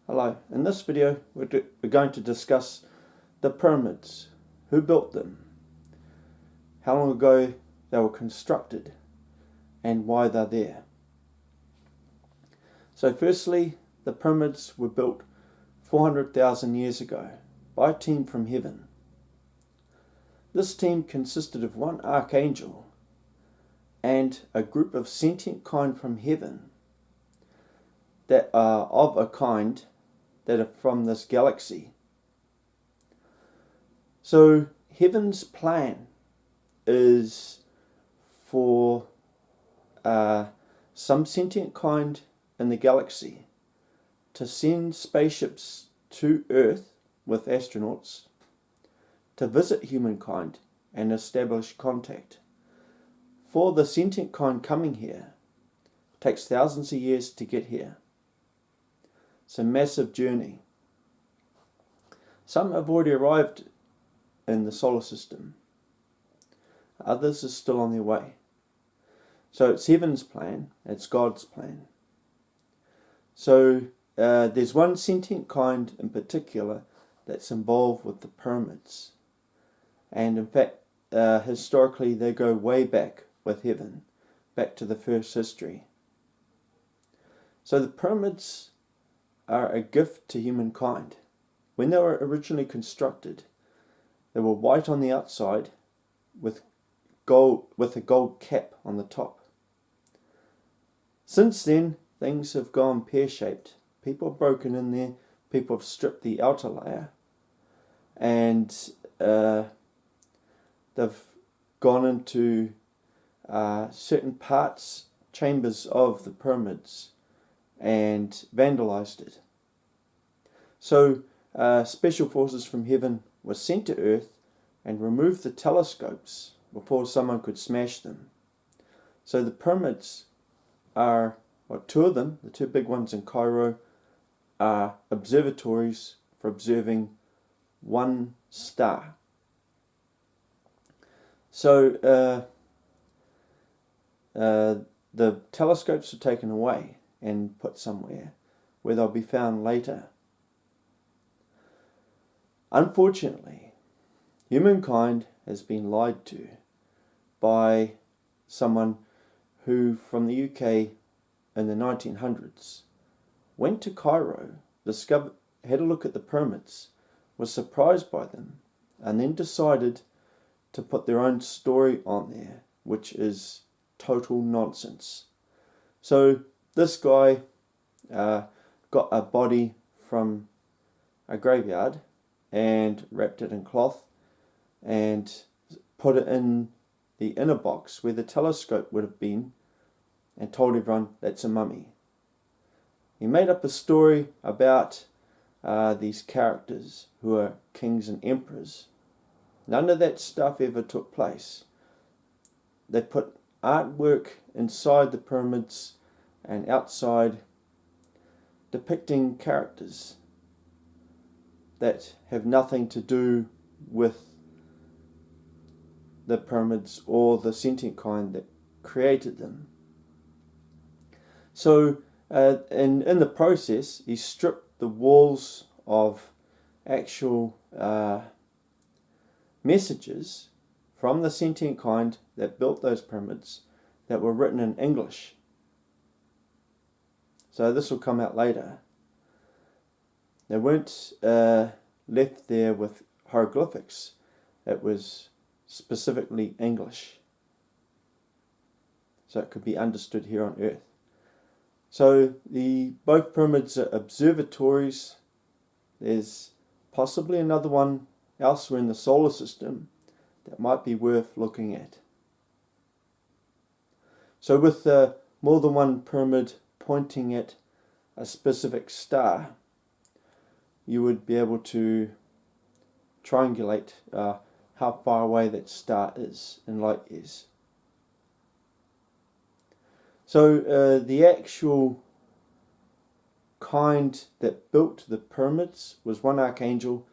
Hello, in this video we're going to discuss the pyramids, who built them, how long ago they were constructed and why they're there. So firstly, the pyramids were built 400,000 years ago by a team from heaven. This team consisted of one archangel and a group of sentient kind from heaven that are of a kind that are from this galaxy. So heaven's plan is for some sentient kind in the galaxy to send spaceships to Earth with astronauts to visit humankind and establish contact. For the sentient kind coming here, it takes thousands of years to get here. It's a massive journey. Some have already arrived in the solar system. Others are still on their way. So it's heaven's plan, it's God's plan. So there's one sentient kind in particular that's involved with the pyramids. And in fact, historically they go way back with heaven, back to the first history. So the pyramids are a gift to humankind. When they were originally constructed, they were white on the outside with a gold cap on the top. Since then, things have gone pear-shaped. People have broken in there, people have stripped the outer layer, and they've gone into certain parts, chambers of the pyramids, and vandalized it. So special forces from heaven were sent to Earth and removed the telescopes before someone could smash them. So the pyramids are, well, two of them, the two big ones in Cairo, are observatories for observing one star. So the telescopes are taken away and put somewhere where they'll be found later. Unfortunately, humankind has been lied to by someone who, from the UK in the 1900s, went to Cairo, had a look at the pyramids, was surprised by them, and then decided to put their own story on there, which is total nonsense. So this guy got a body from a graveyard and wrapped it in cloth and put it in the inner box where the telescope would have been and told everyone that's a mummy. He made up a story about these characters who are kings and emperors. None of that stuff ever took place. They put artwork inside the pyramids and outside depicting characters that have nothing to do with the pyramids or the sentient kind that created them. So in the process, he stripped the walls of actual messages from the sentient kind that built those pyramids that were written in English. So this will come out later. They weren't left there with hieroglyphics. It was specifically English, so it could be understood here on Earth. So both pyramids are observatories. There's possibly another one elsewhere in the solar system that might be worth looking at. So with more than one pyramid pointing at a specific star, you would be able to triangulate how far away that star is in light years. So the actual kind that built the pyramids was one archangel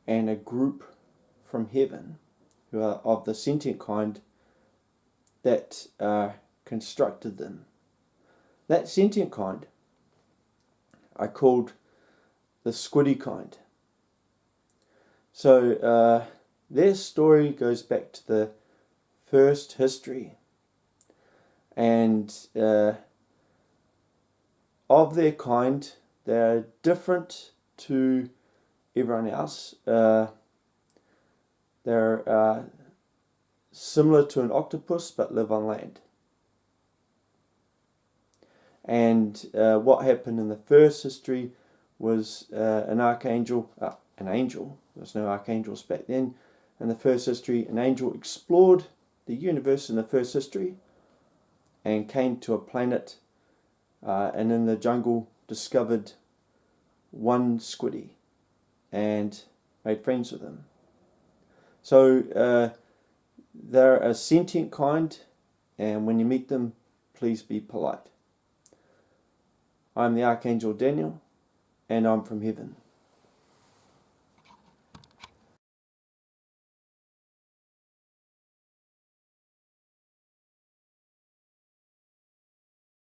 and a group from heaven who are of the sentient kind that constructed them. That sentient kind are called the squiddy kind. So their story goes back to the first history, and of their kind, they're different to everyone else. They're similar to an octopus but live on land. And what happened in the first history was an angel, there was no archangels back then. In the first history, an angel explored the universe in the first history and came to a planet, and in the jungle discovered one squiddy and made friends with him. So they're a sentient kind, and when you meet them, please be polite. I'm the Archangel Daniel, and I'm from heaven.